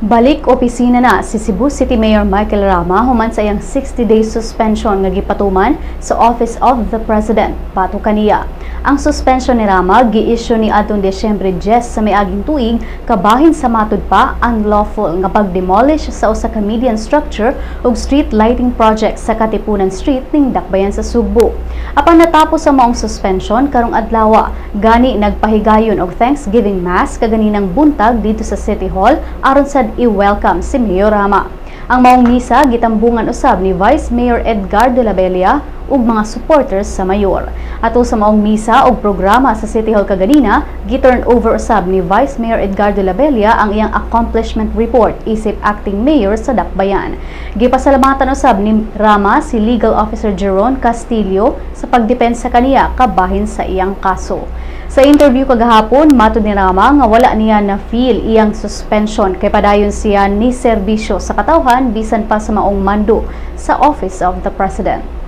Balik opisina na si Cebu City Mayor Michael Rama human sa iyang 60-day suspension nga gipatuman sa Office of the President batok kaniya. Ang suspension ni Rama gi-issue ni adtong Disyembre 10 sa miaging tuig kabahin sa matud pa unlawful nga pag-demolish sa usa ka median structure ug street lighting project sa Katipunan Street ning Dakbayan sa Sugbo. Apan natapos sa maong suspension karong adlaw, gani nagpahigayon og Thanksgiving Mass kaganinang buntag dito sa City Hall aron sa i-welcome si Mayor Rama. Ang maong misa gitambungan usab ni Vice Mayor Edgar de la Bella ug mga supporters sa mayor. Ato sa maong misa ug programa sa City Hall kaganina, gi-turn over usab ni Vice Mayor Edgar de la Bella ang iyang accomplishment report isip acting mayor sa Dakbayan. Gipasalamatan usab ni Rama si Legal Officer Jeron Castillo sa pagdepensa kaniya kabahin sa iyang kaso. Sa interview kagahapon, matud ni Rama nga wala niya na feel iyang suspension kay padayon siya ni serbisyo sa katawhan bisan pa sa maong mando sa Office of the President.